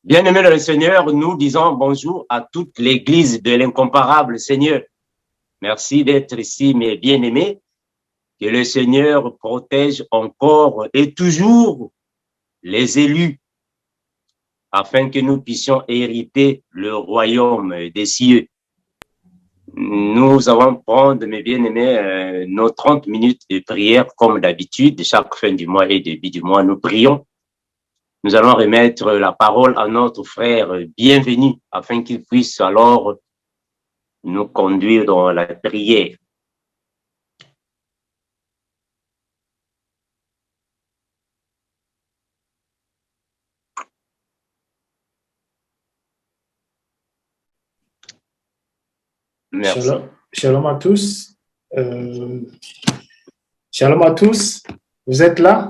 Bien-aimés dans le Seigneur, nous disons bonjour à toute l'Église de l'incomparable Seigneur. Merci d'être ici, mes bien-aimés. Que le Seigneur protège encore et toujours les élus afin que nous puissions hériter le royaume des cieux. Nous allons prendre, mes bien-aimés, nos 30 minutes de prière comme d'habitude. Chaque fin du mois et début du mois, nous prions. Nous allons remettre la parole à notre frère bienvenu afin qu'il puisse alors nous conduire dans la prière. Merci. Shalom à tous. Shalom à tous. Vous êtes là?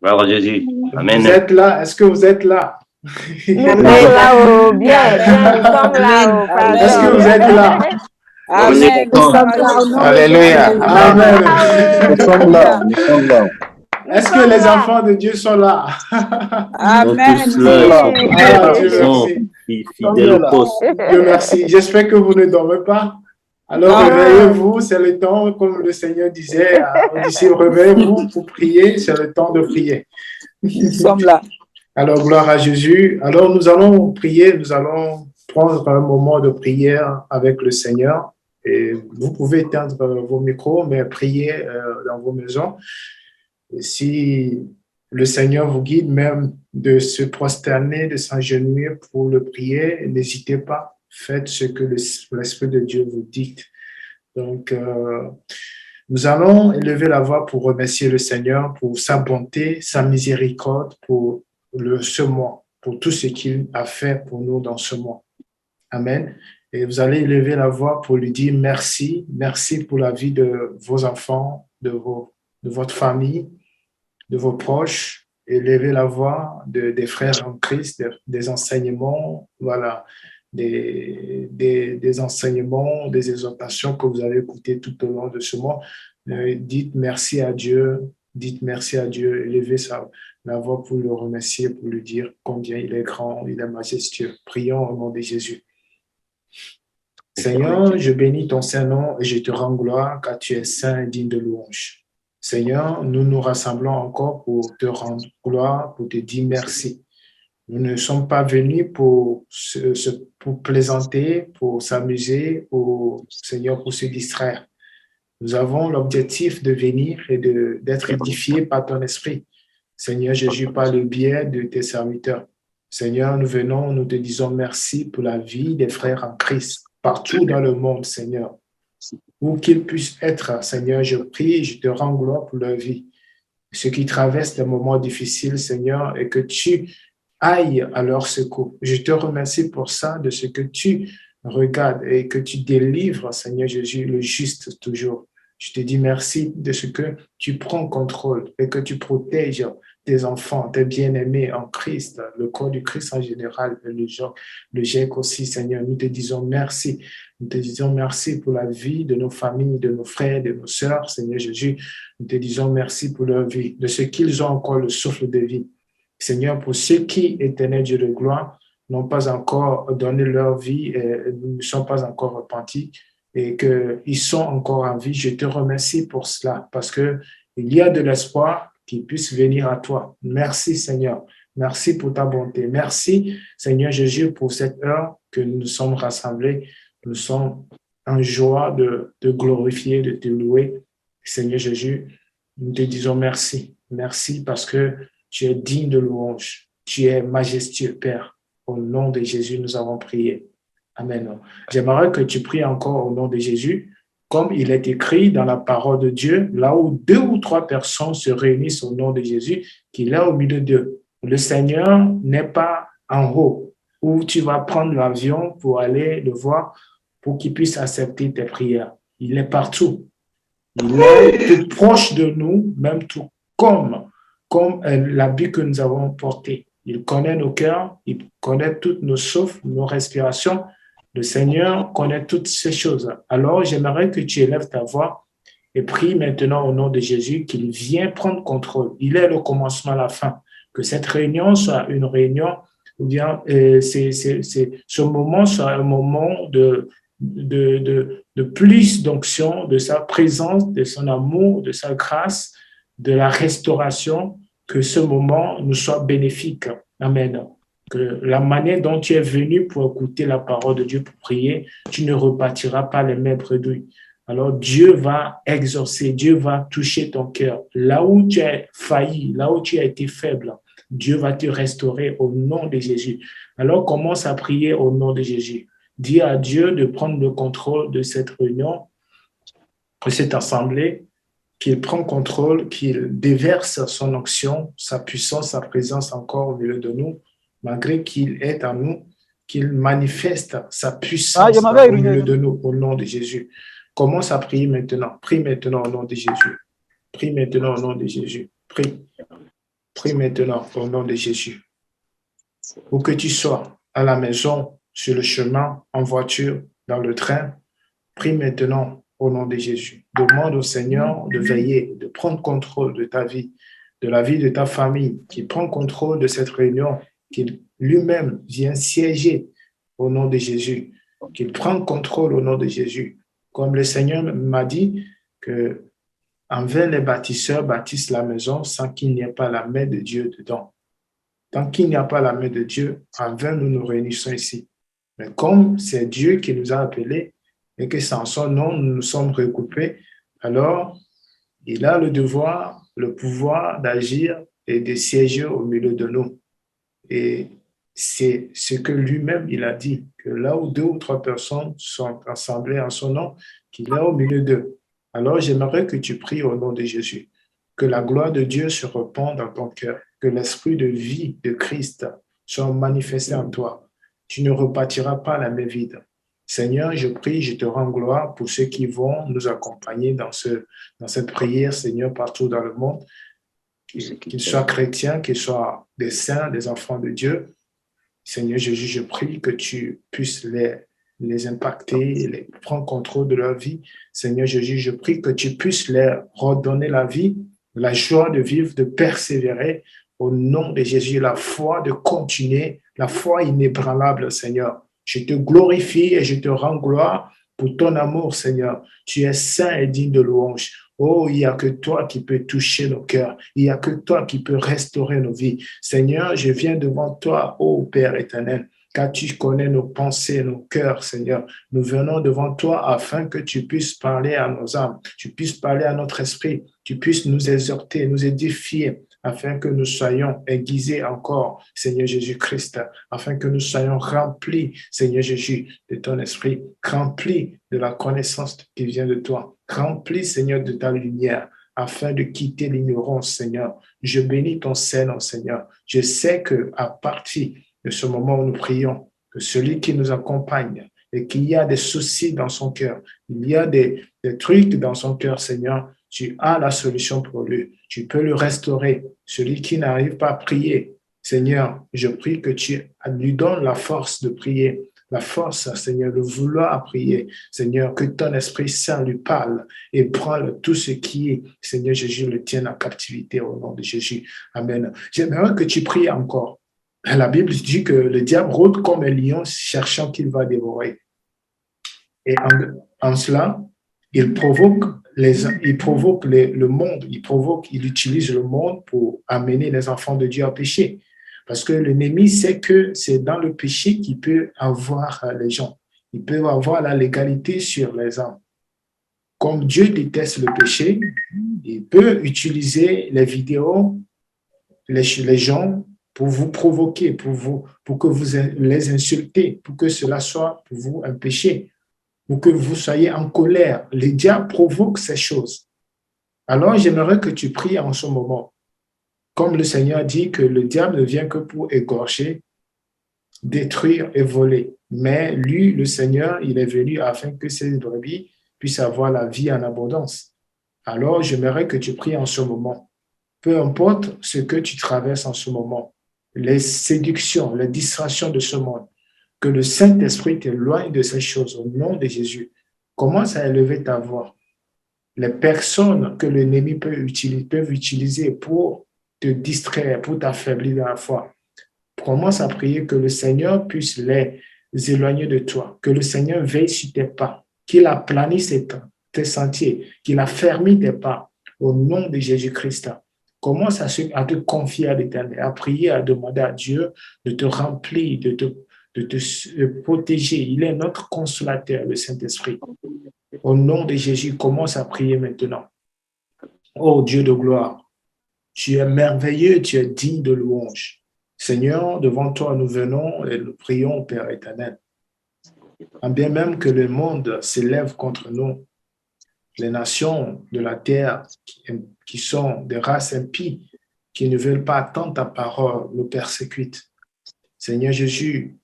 Gloire à Jésus. Amen. Vous êtes là? Est-ce que vous êtes là? Nous sommes là, bien, nous sommes là. Est-ce que vous êtes là? Amen. Nous sommes là. Alléluia. Amen. Nous sommes là. Nous sommes là. Est-ce que les enfants de Dieu sont là? Amen. Dieu merci. J'espère que vous ne dormez pas. Alors réveillez-vous, c'est le temps, comme le Seigneur disait aux disciples, réveillez-vous pour prier, c'est le temps de prier. Nous sommes là. Alors, gloire à Jésus. Alors, nous allons prier, nous allons prendre un moment de prière avec le Seigneur. Et vous pouvez éteindre vos micros, mais priez dans vos maisons. Et si le Seigneur vous guide même de se prosterner, de s'agenouiller pour le prier, n'hésitez pas, faites ce que l'Esprit de Dieu vous dicte. Donc, nous allons élever la voix pour remercier le Seigneur pour sa bonté, sa miséricorde pour ce mois, pour tout ce qu'il a fait pour nous dans ce mois. Amen. Et vous allez élever la voix pour lui dire merci, merci pour la vie de vos enfants, de votre famille, de vos proches. Élevez la voix des frères en Christ, des enseignements, voilà, des enseignements, des exhortations que vous avez écoutées tout au long de ce mois. Dites merci à Dieu, élevez la voix pour le remercier, pour lui dire combien il est grand, il est majestueux. Prions au nom de Jésus. Seigneur, je bénis ton Saint-Nom et je te rends gloire car tu es saint et digne de louange. Seigneur, nous nous rassemblons encore pour te rendre gloire, pour te dire merci. Nous ne sommes pas venus pour plaisanter, pour s'amuser, Seigneur, pour se distraire. Nous avons l'objectif de venir et d'être édifiés par ton esprit. Seigneur Jésus, par le biais de tes serviteurs. Seigneur, nous venons, nous te disons merci pour la vie des frères en Christ, partout dans le monde, Seigneur. Où qu'ils puissent être, Seigneur, je prie, je te rends gloire pour leur vie. Ceux qui traversent des moments difficiles, Seigneur, et que tu ailles à leur secours. Je te remercie pour ça, de ce que tu regardes et que tu délivres, Seigneur Jésus, le juste toujours. Je te dis merci de ce que tu prends contrôle et que tu protèges tes enfants, tes bien-aimés en Christ, le corps du Christ en général, le GEC aussi, Seigneur. Nous te disons merci. Nous te disons merci pour la vie de nos familles, de nos frères, de nos sœurs, Seigneur Jésus. Nous te disons merci pour leur vie, de ce qu'ils ont encore le souffle de vie. Seigneur, pour ceux qui, éternel Dieu de gloire, n'ont pas encore donné leur vie et ne sont pas encore repentis et qu'ils sont encore en vie, je te remercie pour cela parce qu'il y a de l'espoir qui puisse venir à toi. Merci Seigneur. Merci pour ta bonté. Merci Seigneur Jésus pour cette heure que nous sommes rassemblés. Nous sommes en joie de te glorifier, de te louer. Seigneur Jésus, nous te disons merci. Merci parce que tu es digne de louange. Tu es majestueux, Père. Au nom de Jésus, nous avons prié. Amen. J'aimerais que tu pries encore au nom de Jésus, comme il est écrit dans la parole de Dieu, là où 2 ou 3 personnes se réunissent au nom de Jésus, qu'il est au milieu d'eux. Le Seigneur n'est pas en haut, où tu vas prendre l'avion pour aller le voir, pour qu'il puisse accepter tes prières. Il est partout. Il est tout proche de nous, même tout comme l'habit que nous avons porté. Il connaît nos cœurs, il connaît toutes nos souffles, nos respirations. Le Seigneur connaît toutes ces choses. Alors, j'aimerais que tu élèves ta voix et prie maintenant au nom de Jésus qu'il vienne prendre contrôle. Il est le commencement à la fin. Que cette réunion soit une réunion ou bien ce moment sera un moment de plus d'onction, de sa présence, de son amour, de sa grâce, de la restauration, que ce moment nous soit bénéfique. Amen. Que la manière dont tu es venu pour écouter la parole de Dieu, pour prier, tu ne repartiras pas les mêmes bredouilles. Alors Dieu va exaucer, Dieu va toucher ton cœur. Là où tu as failli, là où tu as été faible, Dieu va te restaurer au nom de Jésus. Alors commence à prier au nom de Jésus. Dis à Dieu de prendre le contrôle de cette réunion, de cette assemblée, qu'il prend contrôle, qu'il déverse son onction, sa puissance, sa présence encore au milieu de nous, malgré qu'il est en nous, qu'il manifeste sa puissance au milieu de nous au nom de Jésus. Commence à prier maintenant. Prie maintenant au nom de Jésus. Prie maintenant au nom de Jésus. Prie. Prie maintenant au nom de Jésus. Où que tu sois, à la maison, sur le chemin, en voiture, dans le train, prie maintenant au nom de Jésus. Demande au Seigneur de veiller, de prendre contrôle de ta vie, de la vie de ta famille, qu'il prend contrôle de cette réunion, qu'il lui-même vient siéger au nom de Jésus, qu'il prend contrôle au nom de Jésus. Comme le Seigneur m'a dit que en vain les bâtisseurs bâtissent la maison sans qu'il n'y ait pas la main de Dieu dedans. Tant qu'il n'y a pas la main de Dieu, en vain nous nous réunissons ici. Mais comme c'est Dieu qui nous a appelés et que sans son nom nous nous sommes recoupés, alors il a le devoir, le pouvoir d'agir et de siéger au milieu de nous. Et c'est ce que lui-même il a dit, que là où 2 ou 3 personnes sont assemblées en son nom, qu'il est au milieu d'eux. Alors j'aimerais que tu pries au nom de Jésus, que la gloire de Dieu se répande dans ton cœur, que l'esprit de vie de Christ soit manifesté en toi. Tu ne repartiras pas la main vide. Seigneur, je prie, je te rends gloire pour ceux qui vont nous accompagner dans cette prière, Seigneur, partout dans le monde, qu'ils soient chrétiens, qu'ils soient des saints, des enfants de Dieu. Seigneur Jésus, je prie que tu puisses les impacter, les prendre contrôle de leur vie. Seigneur Jésus, je prie que tu puisses leur redonner la vie, la joie de vivre, de persévérer au nom de Jésus, la foi de continuer, la foi inébranlable, Seigneur. Je te glorifie et je te rends gloire pour ton amour, Seigneur. Tu es saint et digne de louange. Oh, il n'y a que toi qui peux toucher nos cœurs. Il n'y a que toi qui peux restaurer nos vies. Seigneur, je viens devant toi, ô Père éternel, car tu connais nos pensées, nos cœurs, Seigneur. Nous venons devant toi afin que tu puisses parler à nos âmes, tu puisses parler à notre esprit, tu puisses nous exhorter, nous édifier, afin que nous soyons aiguisés encore, Seigneur Jésus-Christ, afin que nous soyons remplis, Seigneur Jésus, de ton esprit, remplis de la connaissance qui vient de toi, remplis, Seigneur, de ta lumière, afin de quitter l'ignorance, Seigneur. Je bénis ton Seigneur, Seigneur. Je sais qu'à partir de ce moment où nous prions, que celui qui nous accompagne et qu'il y a des soucis dans son cœur, il y a des trucs dans son cœur, Seigneur, tu as la solution pour lui. Tu peux le restaurer. Celui qui n'arrive pas à prier, Seigneur, je prie que tu lui donnes la force de prier, la force, Seigneur, de vouloir prier. Seigneur, que ton Esprit Saint lui parle et prenne tout ce qui est, Seigneur Jésus, le tienne en captivité au nom de Jésus. Amen. J'aimerais que tu pries encore. La Bible dit que le diable rôde comme un lion cherchant qu'il va dévorer. Et en cela, il provoque le monde, il utilise le monde pour amener les enfants de Dieu à pécher. Parce que l'ennemi sait que c'est dans le péché qu'il peut avoir les gens. Il peut avoir la légalité sur les âmes. Comme Dieu déteste le péché, il peut utiliser les vidéos, les gens, pour vous provoquer, pour que vous les insultez, pour que cela soit pour vous un péché, pour que vous soyez en colère. Le diable provoque ces choses. Alors, j'aimerais que tu pries en ce moment. Comme le Seigneur dit que le diable ne vient que pour égorger, détruire et voler. Mais lui, le Seigneur, il est venu afin que ses brebis puissent avoir la vie en abondance. Alors, j'aimerais que tu pries en ce moment. Peu importe ce que tu traverses en ce moment, les séductions, les distractions de ce monde, que le Saint-Esprit t'éloigne de ces choses au nom de Jésus. Commence à élever ta voix. Les personnes que l'ennemi peuvent utiliser pour te distraire, pour t'affaiblir dans la foi, Commence à prier que le Seigneur puisse les éloigner de toi, que le Seigneur veille sur tes pas, qu'il aplanisse tes sentiers, qu'il affermit tes pas au nom de Jésus-Christ. Commence à te confier à l'Éternel, à prier, à demander à Dieu de te remplir, de te protéger. Il est notre consolateur, le Saint-Esprit. Au nom de Jésus, commence à prier maintenant. Oh Dieu de gloire, tu es merveilleux, tu es digne de louange. Seigneur, devant toi, nous venons et nous prions, Père éternel. En bien même que le monde s'élève contre nous, les nations de la terre qui sont des races impies, qui ne veulent pas attendre ta parole, nous persécutent. Seigneur Jésus,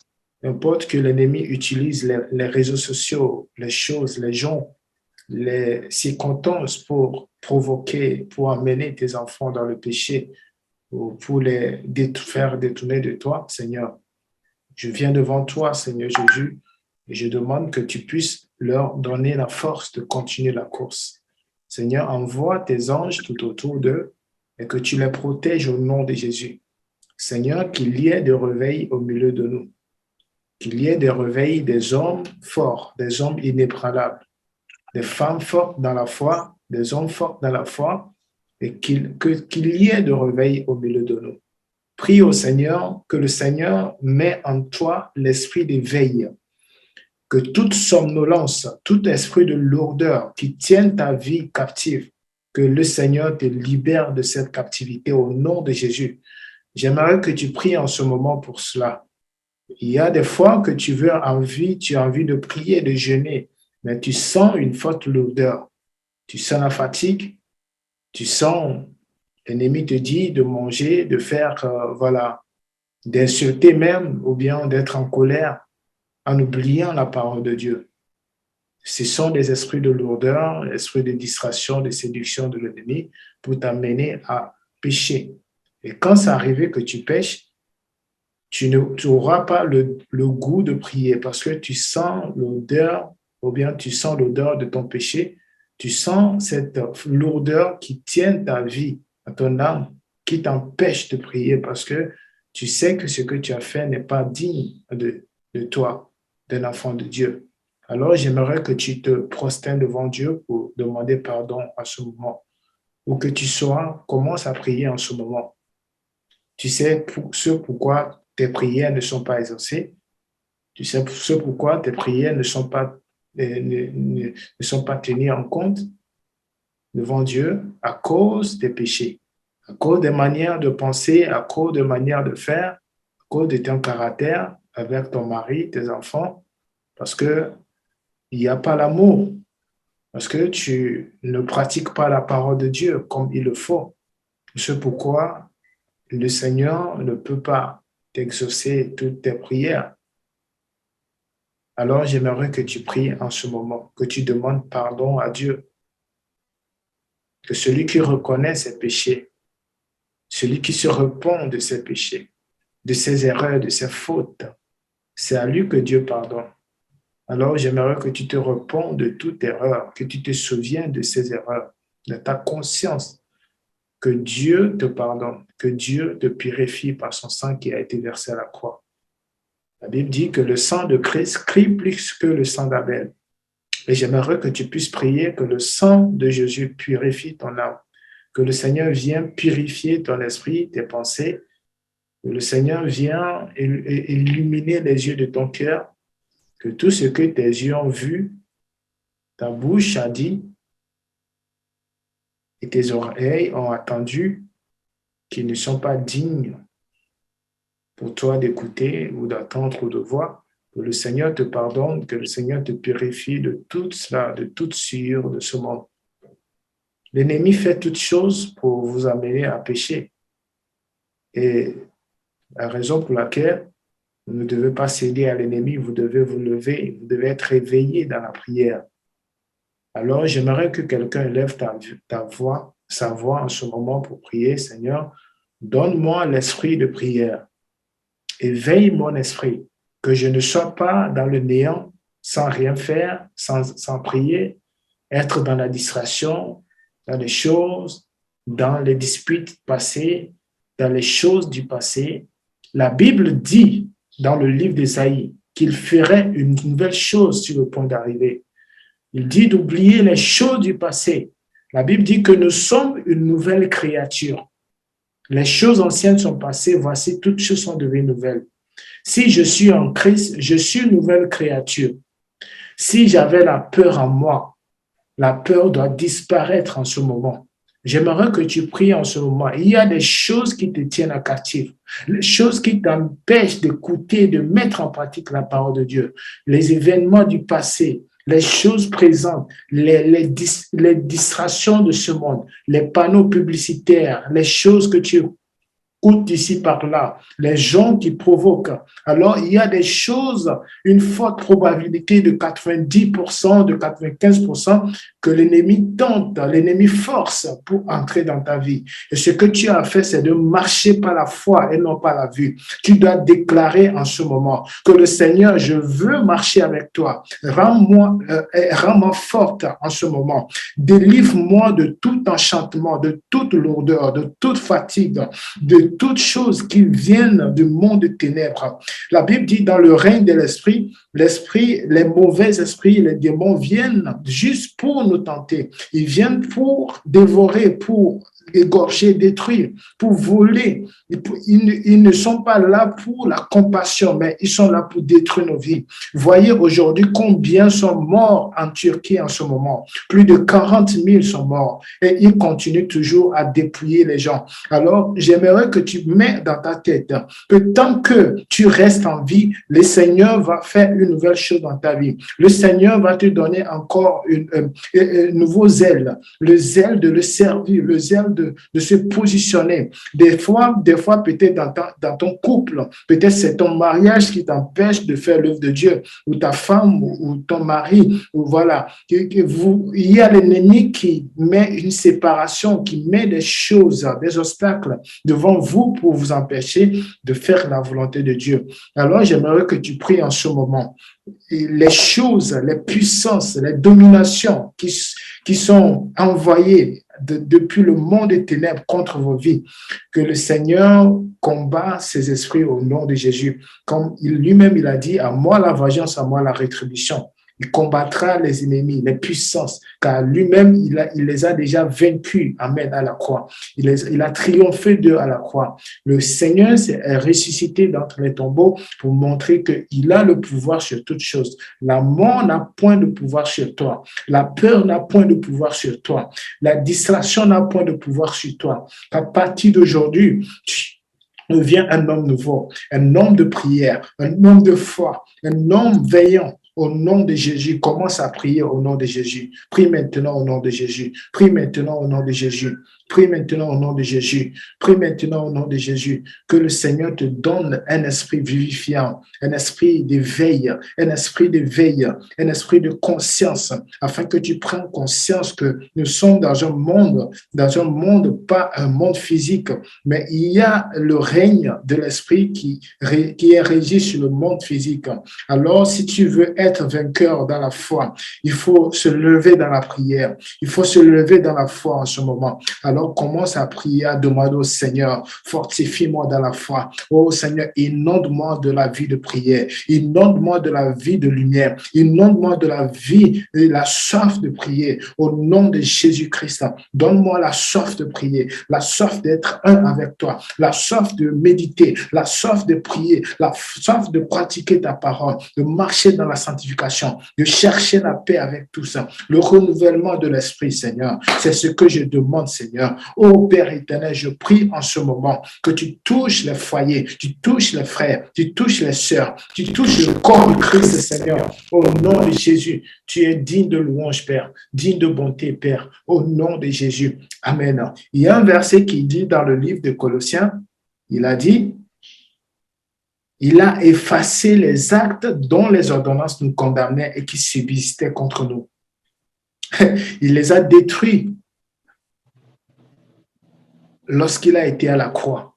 n'importe que l'ennemi utilise les réseaux sociaux, les choses, les gens, les circonstances pour provoquer, pour amener tes enfants dans le péché, ou pour les faire détourner de toi, Seigneur. Je viens devant toi, Seigneur Jésus, et je demande que tu puisses leur donner la force de continuer la course. Seigneur, envoie tes anges tout autour d'eux et que tu les protèges au nom de Jésus. Seigneur, qu'il y ait de réveil au milieu de nous, qu'il y ait des réveils des hommes forts, des hommes inébranlables, des femmes fortes dans la foi, des hommes forts dans la foi, et qu'il y ait de réveil au milieu de nous. Prie au Seigneur, que le Seigneur met en toi l'esprit d'éveil, que toute somnolence, tout esprit de lourdeur qui tienne ta vie captive, que le Seigneur te libère de cette captivité au nom de Jésus. J'aimerais que tu pries en ce moment pour cela. Il y a des fois que tu as envie de prier, de jeûner, mais tu sens une forte lourdeur. Tu sens la fatigue, tu sens, l'ennemi te dit de manger, de faire, d'insulter même, ou bien d'être en colère, en oubliant la parole de Dieu. Ce sont des esprits de lourdeur, des esprits de distraction, de séduction de l'ennemi pour t'amener à pécher. Et quand c'est arrivé que tu pêches, tu n'auras pas le goût de prier parce que tu sens l'odeur, ou bien tu sens l'odeur de ton péché, tu sens cette lourdeur qui tient ta vie, à ton âme, qui t'empêche de prier parce que tu sais que ce que tu as fait n'est pas digne de toi, d'un enfant de Dieu. Alors, j'aimerais que tu te prosternes devant Dieu pour demander pardon à ce moment. Où que tu sois, commence à prier en ce moment. Tu sais pourquoi tes prières ne sont pas exaucées. Tu sais pourquoi tes prières ne sont pas tenues en compte devant Dieu à cause des péchés, à cause des manières de penser, à cause des manières de faire, à cause de ton caractère avec ton mari, tes enfants, parce qu'il n'y a pas l'amour, parce que tu ne pratiques pas la parole de Dieu comme il le faut. C'est pourquoi le Seigneur ne peut pas t'exaucer toutes tes prières. Alors, j'aimerais que tu pries en ce moment, que tu demandes pardon à Dieu. Que celui qui reconnaît ses péchés, celui qui se repent de ses péchés, de ses erreurs, de ses fautes, c'est à lui que Dieu pardonne. Alors, j'aimerais que tu te repens de toute erreur, que tu te souviens de ces erreurs, de ta conscience, que Dieu te pardonne, que Dieu te purifie par son sang qui a été versé à la croix. La Bible dit que le sang de Christ crie plus que le sang d'Abel. Et j'aimerais que tu puisses prier que le sang de Jésus purifie ton âme, que le Seigneur vienne purifier ton esprit, tes pensées, que le Seigneur vienne illuminer les yeux de ton cœur, que tout ce que tes yeux ont vu, ta bouche a dit et tes oreilles ont entendu, qui ne sont pas dignes pour toi d'écouter ou d'attendre ou de voir, que le Seigneur te pardonne, que le Seigneur te purifie de tout cela, de toute souillure de ce monde. L'ennemi fait toutes choses pour vous amener à pécher. Et la raison pour laquelle vous ne devez pas céder à l'ennemi, vous devez vous lever, vous devez être réveillé dans la prière. Alors, j'aimerais que quelqu'un élève sa voix en ce moment pour prier. Seigneur, donne-moi l'esprit de prière. Éveille mon esprit, que je ne sois pas dans le néant, sans rien faire, sans prier, être dans la distraction, dans les choses, dans les disputes passées, dans les choses du passé, La Bible dit dans le livre d'Ésaïe qu'il ferait une nouvelle chose sur le point d'arriver. Il dit d'oublier les choses du passé. La Bible dit que nous sommes une nouvelle créature. Les choses anciennes sont passées, voici, toutes choses sont devenues nouvelles. Si je suis en Christ, je suis une nouvelle créature. Si j'avais la peur en moi, la peur doit disparaître en ce moment. J'aimerais que tu pries en ce moment. Il y a des choses qui te tiennent à captif, les choses qui t'empêchent d'écouter, de mettre en pratique la parole de Dieu, les événements du passé, les choses présentes, les distractions de ce monde, les panneaux publicitaires, les choses que tu écoutes ici par là, les gens qui provoquent. Alors, il y a des choses, une forte probabilité de 90%, de 95% que l'ennemi tente, l'ennemi force pour entrer dans ta vie. Et ce que tu as fait, c'est de marcher par la foi et non par la vue. Tu dois déclarer en ce moment que le Seigneur, je veux marcher avec toi. Rends-moi forte en ce moment. Délivre-moi de tout enchantement, de toute lourdeur, de toute fatigue, de toutes choses qui viennent du monde des ténèbres. La Bible dit dans le règne de l'esprit, les mauvais esprits, les démons viennent juste pour nous tenter. Ils viennent pour dévorer, pour égorger, détruire, pour voler. Ils ne sont pas là pour la compassion, mais ils sont là pour détruire nos vies. Voyez aujourd'hui combien sont morts en Turquie en ce moment. Plus de 40 000 sont morts et ils continuent toujours à dépouiller les gens. Alors, j'aimerais que tu mets dans ta tête que tant que tu restes en vie, le Seigneur va faire une nouvelle chose dans ta vie. Le Seigneur va te donner encore un nouveau zèle, le zèle de le servir, le zèle de se positionner. Des fois peut-être dans ton couple, peut-être c'est ton mariage qui t'empêche de faire l'œuvre de Dieu, ou ta femme, ou ton mari, ou voilà. Il y a l'ennemi qui met une séparation, qui met des choses, des obstacles devant vous pour vous empêcher de faire la volonté de Dieu. Alors, j'aimerais que tu pries en ce moment. Les choses, les puissances, les dominations qui sont envoyées depuis le monde des ténèbres contre vos vies, que le Seigneur combat ces esprits au nom de Jésus. Comme lui-même, il a dit, à moi la vengeance, à moi la rétribution. Il combattra les ennemis, les puissances, car lui-même, il les a déjà vaincus, amen, à la croix. Il a triomphé d'eux à la croix. Le Seigneur s'est ressuscité d'entre les tombeaux pour montrer qu'il a le pouvoir sur toutes choses. La mort n'a point de pouvoir sur toi. La peur n'a point de pouvoir sur toi. La distraction n'a point de pouvoir sur toi. À partir d'aujourd'hui, tu deviens un homme nouveau, un homme de prière, un homme de foi, un homme veillant. Au nom de Jésus, commence à prier au nom de Jésus. Prie maintenant au nom de Jésus. Prie maintenant au nom de Jésus. Prie maintenant au nom de Jésus. Prie maintenant au nom de Jésus. Que le Seigneur te donne un esprit vivifiant, un esprit de veille, un esprit de veille, un esprit de conscience, afin que tu prennes conscience que nous sommes dans un monde, pas un monde physique, mais il y a le règne de l'esprit qui est régi sur le monde physique. Alors, si tu veux être vainqueur dans la foi, il faut se lever dans la prière. Il faut se lever dans la foi en ce moment. Alors, commence à prier, à demander au Seigneur, fortifie-moi dans la foi. Oh Seigneur, inonde-moi de la vie de prière. Inonde-moi de la vie de lumière. Inonde-moi de la vie et la soif de prier. Au nom de Jésus-Christ, donne-moi la soif de prier, la soif d'être un avec toi, la soif de méditer, la soif de prier, la soif de pratiquer ta parole, de marcher dans la sanctification, de chercher la paix avec tout ça. Le renouvellement de l'esprit, Seigneur, c'est ce que je demande, Seigneur. Ô Père éternel, je prie en ce moment que tu touches les foyers, tu touches les frères, tu touches les sœurs, tu touches le corps de Christ, Seigneur. Au nom de Jésus, tu es digne de louange, Père, digne de bonté, Père. Au nom de Jésus. Amen. Il y a un verset qui dit dans le livre de Colossiens, il a dit, il a effacé les actes dont les ordonnances nous condamnaient et qui subsistaient contre nous. Il les a détruits lorsqu'il a été à la croix.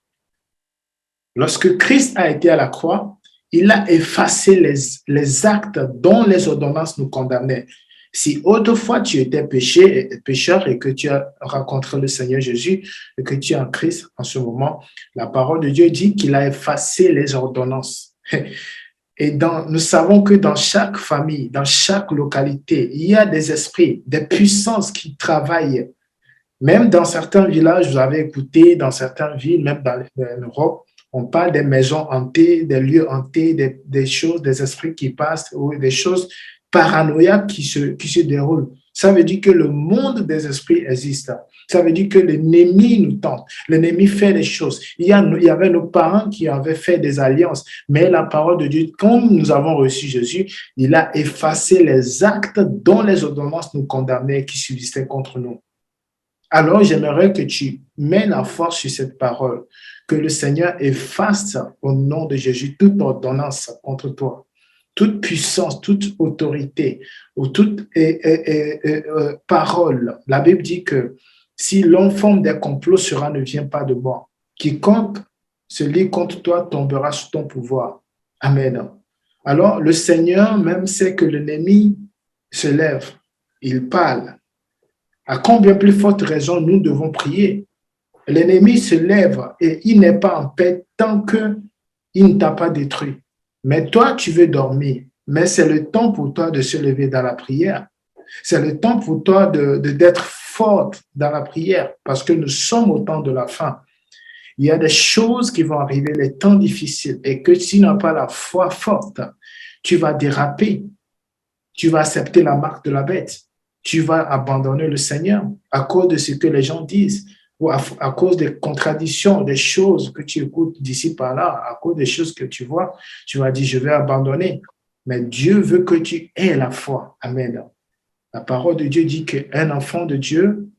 Lorsque Christ a été à la croix, il a effacé les actes dont les ordonnances nous condamnaient. Si autrefois tu étais pécheur et que tu as rencontré le Seigneur Jésus et que tu es en Christ en ce moment, la parole de Dieu dit qu'il a effacé les ordonnances. Et nous savons que dans chaque famille, dans chaque localité, il y a des esprits, des puissances qui travaillent. Même dans certains villages, vous avez écouté, dans certaines villes, même dans l'Europe, on parle des maisons hantées, des lieux hantés, des choses, des esprits qui passent ou des choses paranoïaques qui se déroulent. Ça veut dire que le monde des esprits existe. Ça veut dire que l'ennemi nous tente. L'ennemi fait des choses. Il y avait nos parents qui avaient fait des alliances, mais la parole de Dieu, quand nous avons reçu Jésus, il a effacé les actes dont les ordonnances nous condamnaient qui subsistaient contre nous. Alors, j'aimerais que tu mets la force sur cette parole, que le Seigneur efface au nom de Jésus toute ordonnance contre toi, toute puissance, toute autorité ou toute parole. La Bible dit que si l'homme forme des complots, cela ne vient pas de moi. Quiconque se lie contre toi tombera sous ton pouvoir. Amen. Alors, le Seigneur même sait que l'ennemi se lève, il parle. À combien plus forte raison nous devons prier? L'ennemi se lève et il n'est pas en paix tant qu'il ne t'a pas détruit. Mais toi, tu veux dormir. Mais c'est le temps pour toi de se lever dans la prière. C'est le temps pour toi d'être forte dans la prière parce que nous sommes au temps de la fin. Il y a des choses qui vont arriver, les temps difficiles, et que si tu n'as pas la foi forte, tu vas déraper. Tu vas accepter la marque de la bête. Tu vas abandonner le Seigneur à cause de ce que les gens disent ou à cause des contradictions, des choses que tu écoutes d'ici par là, à cause des choses que tu vois, tu vas dire, je vais abandonner. Mais Dieu veut que tu aies la foi. Amen. La parole de Dieu dit qu'un enfant de Dieu,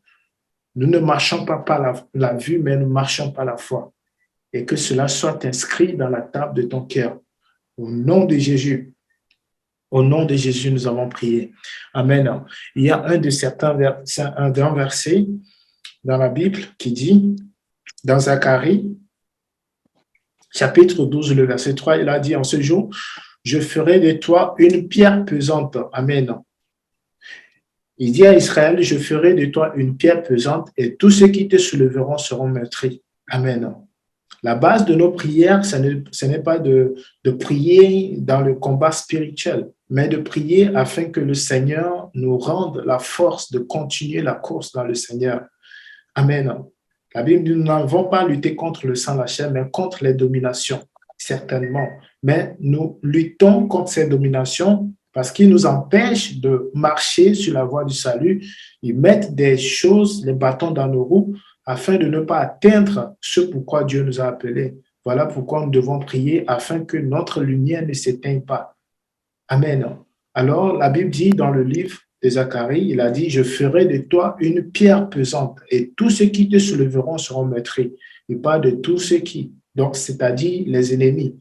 nous ne marchons pas par la vue, mais nous marchons par la foi. Et que cela soit inscrit dans la table de ton cœur. Au nom de Jésus. Au nom de Jésus, nous avons prié. Amen. Il y a un grand verset dans la Bible qui dit, dans Zacharie, chapitre 12, le verset 3, il a dit, en ce jour, je ferai de toi une pierre pesante. Amen. Il dit à Israël, je ferai de toi une pierre pesante et tous ceux qui te soulèveront seront meurtris. Amen. La base de nos prières, ce n'est pas de prier dans le combat spirituel, mais de prier afin que le Seigneur nous rende la force de continuer la course dans le Seigneur. Amen. La Bible dit, nous n'avons pas lutté contre le sang, la chair, mais contre les dominations, certainement. Mais nous luttons contre ces dominations parce qu'ils nous empêchent de marcher sur la voie du salut. Ils mettent des choses, les bâtons dans nos roues, afin de ne pas atteindre ce pourquoi Dieu nous a appelés. Voilà pourquoi nous devons prier afin que notre lumière ne s'éteigne pas. Amen. Alors, la Bible dit dans le livre de Zacharie, il a dit, je ferai de toi une pierre pesante et tous ceux qui te soulèveront seront meurtris. Il parle de tous ceux qui, donc c'est-à-dire les ennemis,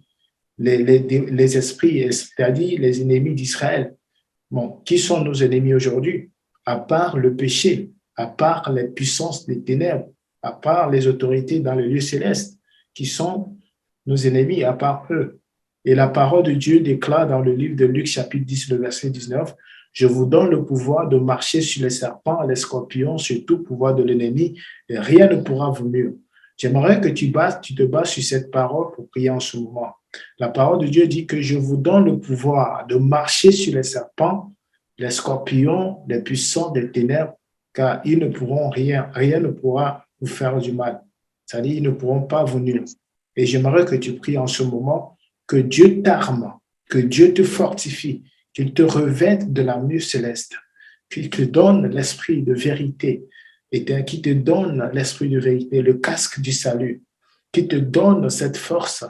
les esprits, c'est-à-dire les ennemis d'Israël. Bon, qui sont nos ennemis aujourd'hui? À part le péché, à part les puissances des ténèbres, à part les autorités dans le lieu céleste, qui sont nos ennemis, à part eux. Et la parole de Dieu déclare dans le livre de Luc, chapitre 10, le verset 19, « Je vous donne le pouvoir de marcher sur les serpents, les scorpions, sur tout pouvoir de l'ennemi, et rien ne pourra vous nuire. » J'aimerais que tu te bases sur cette parole pour prier en ce moment. La parole de Dieu dit que je vous donne le pouvoir de marcher sur les serpents, les scorpions, les puissants des ténèbres, car ils ne pourront rien ne pourra vous faire du mal. C'est-à-dire, ils ne pourront pas vous nuire. Et j'aimerais que tu pries en ce moment, que Dieu t'arme, que Dieu te fortifie, qu'il te revête de l'armure céleste, qu'il te donne l'esprit de vérité, et qui te donne l'esprit de vérité, le casque du salut, qui te donne cette force,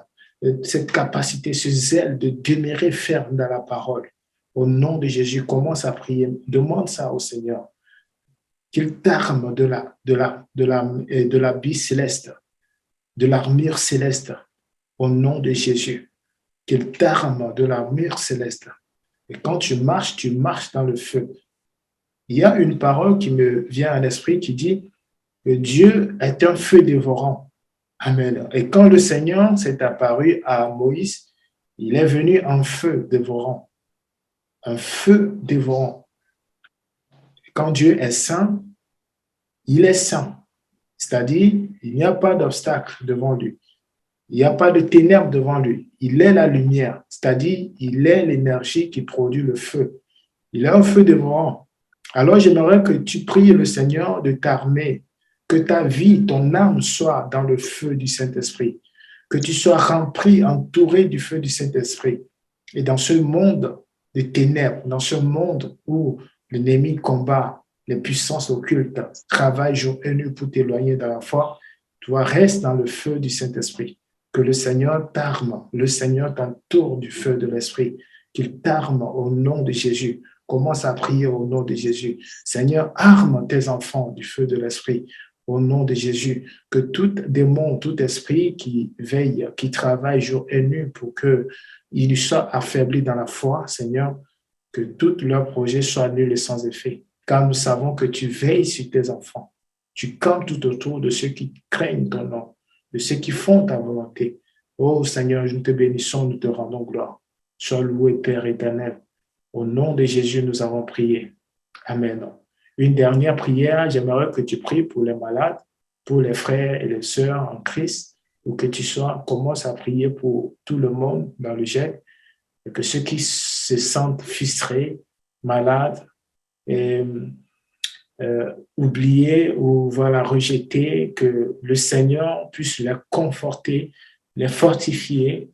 cette capacité, ce zèle de demeurer ferme dans la parole. Au nom de Jésus, commence à prier, demande ça au Seigneur. Qu'il t'arme de la bille céleste, de l'armure céleste, au nom de Jésus. Qu'il t'arme de l'armure céleste. Et quand tu marches dans le feu. Il y a une parole qui me vient à l'esprit qui dit que Dieu est un feu dévorant. Amen. Et quand le Seigneur s'est apparu à Moïse, il est venu en feu dévorant. Un feu dévorant. Quand Dieu est saint, il est saint. C'est-à-dire, il n'y a pas d'obstacle devant lui. Il n'y a pas de ténèbres devant lui. Il est la lumière, c'est-à-dire, il est l'énergie qui produit le feu. Il est un feu dévorant. Alors, j'aimerais que tu pries le Seigneur de t'armer, que ta vie, ton âme soit dans le feu du Saint-Esprit, que tu sois rempli, entouré du feu du Saint-Esprit. Et dans ce monde de ténèbres, dans ce monde où l'ennemi combat les puissances occultes, travaille jour et nuit pour t'éloigner de la foi, toi, reste dans le feu du Saint-Esprit. Que le Seigneur t'arme, le Seigneur t'entoure du feu de l'Esprit, qu'il t'arme au nom de Jésus. Commence à prier au nom de Jésus. Seigneur, arme tes enfants du feu de l'Esprit au nom de Jésus. Que tout démon, tout esprit qui veille, qui travaille jour et nuit pour qu'ils soient affaiblis dans la foi, Seigneur, que tous leurs projets soient nuls et sans effet. Car nous savons que tu veilles sur tes enfants. Tu campes tout autour de ceux qui craignent ton nom, de ceux qui font ta volonté. Oh Seigneur, nous te bénissons, nous te rendons gloire. Sois loué, Père éternel. Au nom de Jésus, nous avons prié. Amen. Une dernière prière, j'aimerais que tu pries pour les malades, pour les frères et les sœurs en Christ, ou que tu commences à prier pour tout le monde dans le GEC, et que ceux qui se sentent frustrés, malades, et oubliés ou voilà, rejetés, que le Seigneur puisse les conforter, les fortifier.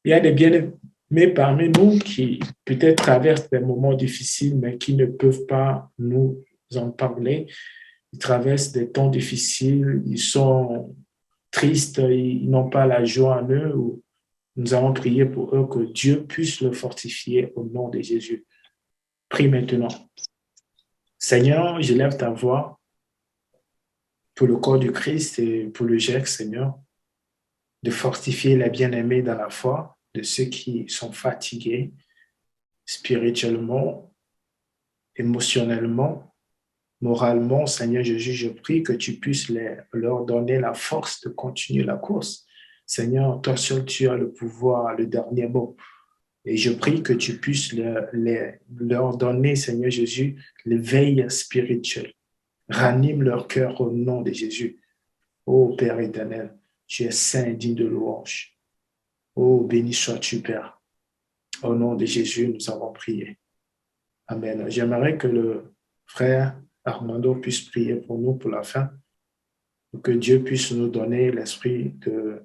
Il y a des bien-aimés parmi nous qui peut-être traversent des moments difficiles, mais qui ne peuvent pas nous en parler. Ils traversent des temps difficiles, ils sont tristes, ils n'ont pas la joie en eux. Nous allons prier pour eux que Dieu puisse le fortifier au nom de Jésus. Prie maintenant. Seigneur, j'élève ta voix pour le corps du Christ et pour le GEC, Seigneur, de fortifier les bien-aimés dans la foi, de ceux qui sont fatigués spirituellement, émotionnellement, moralement. Seigneur Jésus, je prie que tu puisses leur donner la force de continuer la course. Seigneur, toi seul, tu as le pouvoir, le dernier mot. Et je prie que tu puisses leur donner, Seigneur Jésus, l'éveil spirituel. Ranime leur cœur au nom de Jésus. Ô Père éternel, tu es saint et digne de louange. Oh, béni sois-tu, Père. Au nom de Jésus, nous avons prié. Amen. J'aimerais que le frère Armando puisse prier pour nous pour la fin, pour que Dieu puisse nous donner l'esprit que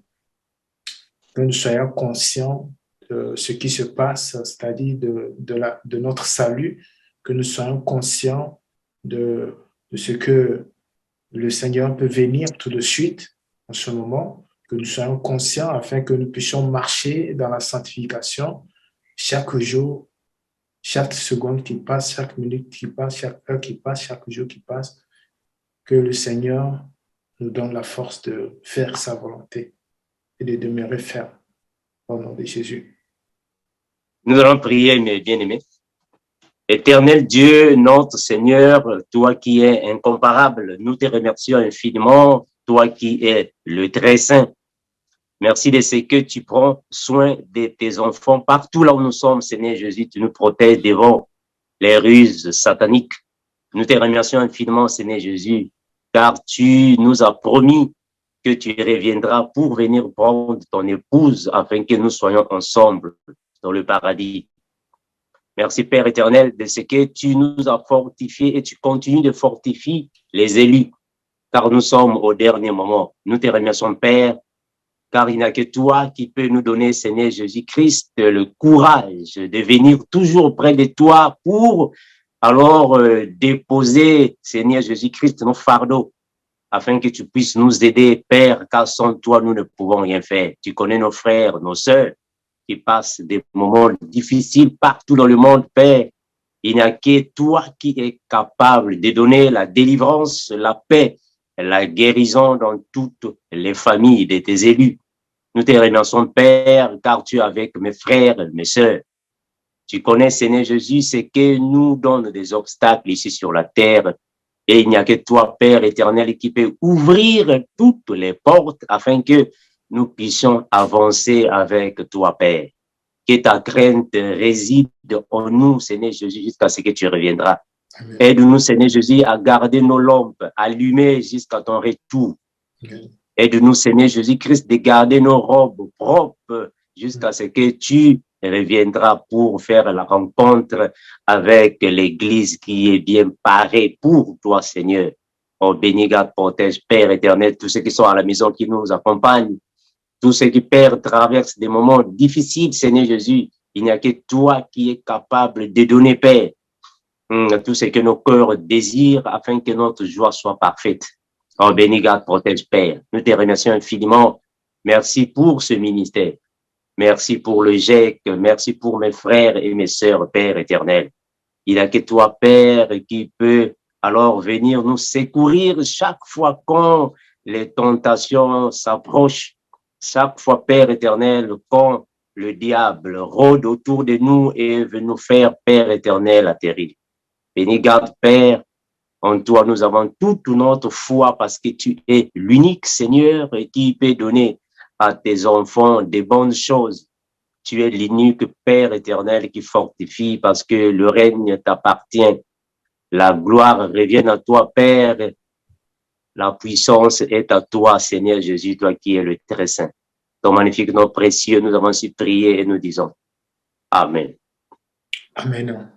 nous soyons conscients de ce qui se passe, c'est-à-dire de notre salut, que nous soyons conscients de ce que le Seigneur peut venir tout de suite en ce moment, que nous soyons conscients afin que nous puissions marcher dans la sanctification chaque jour, chaque seconde qui passe, chaque minute qui passe, chaque heure qui passe, chaque jour qui passe, que le Seigneur nous donne la force de faire sa volonté et de demeurer ferme au nom de Jésus. Nous allons prier, mes bien-aimés. Éternel Dieu, notre Seigneur, toi qui es incomparable, nous te remercions infiniment, toi qui es le très saint. Merci de ce que tu prends soin de tes enfants partout là où nous sommes, Seigneur Jésus, tu nous protèges devant les ruses sataniques. Nous te remercions infiniment, Seigneur Jésus, car tu nous as promis que tu reviendras pour venir prendre ton épouse afin que nous soyons ensemble dans le paradis. Merci, Père éternel, de ce que tu nous as fortifiés et tu continues de fortifier les élus, car nous sommes au dernier moment. Nous te remercions, Père, car il n'y a que toi qui peux nous donner, Seigneur Jésus-Christ, le courage de venir toujours près de toi pour alors déposer, Seigneur Jésus-Christ, nos fardeaux, afin que tu puisses nous aider, Père, car sans toi, nous ne pouvons rien faire. Tu connais nos frères, nos sœurs, qui passent des moments difficiles partout dans le monde, Père. Il n'y a que toi qui es capable de donner la délivrance, la paix, la guérison dans toutes les familles de tes élus. Nous te remercions, Père, car tu es avec mes frères, mes sœurs. Tu connais, Seigneur Jésus, ce que nous donne des obstacles ici sur la terre. Et il n'y a que toi, Père éternel, qui peut ouvrir toutes les portes afin que nous puissions avancer avec toi, Père. Que ta crainte réside en nous, Seigneur Jésus, jusqu'à ce que tu reviendras. Amen. Aide-nous, Seigneur Jésus, à garder nos lampes allumées jusqu'à ton retour. Amen. Aide-nous, Seigneur Jésus-Christ, de garder nos robes propres jusqu'à ce que tu reviendras pour faire la rencontre avec l'Église qui est bien parée pour toi, Seigneur. Oh, bénis, garde, protège, Père éternel, tous ceux qui sont à la maison, qui nous accompagnent, tous ceux qui, Père, traversent des moments difficiles, Seigneur Jésus. Il n'y a que toi qui es capable de donner, Père, tout ce que nos cœurs désirent afin que notre joie soit parfaite. Oh, béni, garde, protège, Père. Nous te remercions infiniment. Merci pour ce ministère. Merci pour le GEC. Merci pour mes frères et mes sœurs, Père éternel. Il n'y a que toi, Père, qui peut alors venir nous secourir chaque fois quand les tentations s'approchent. Chaque fois, Père éternel, quand le diable rôde autour de nous et veut nous faire, Père éternel, atterrir. Béni, garde, Père. En toi, nous avons toute notre foi parce que tu es l'unique Seigneur qui peut donner à tes enfants des bonnes choses. Tu es l'unique Père éternel qui fortifie parce que le règne t'appartient. La gloire revient à toi, Père. La puissance est à toi, Seigneur Jésus, toi qui es le très saint. Ton magnifique nom précieux, nous avons ainsi prié et nous disons Amen. Amen.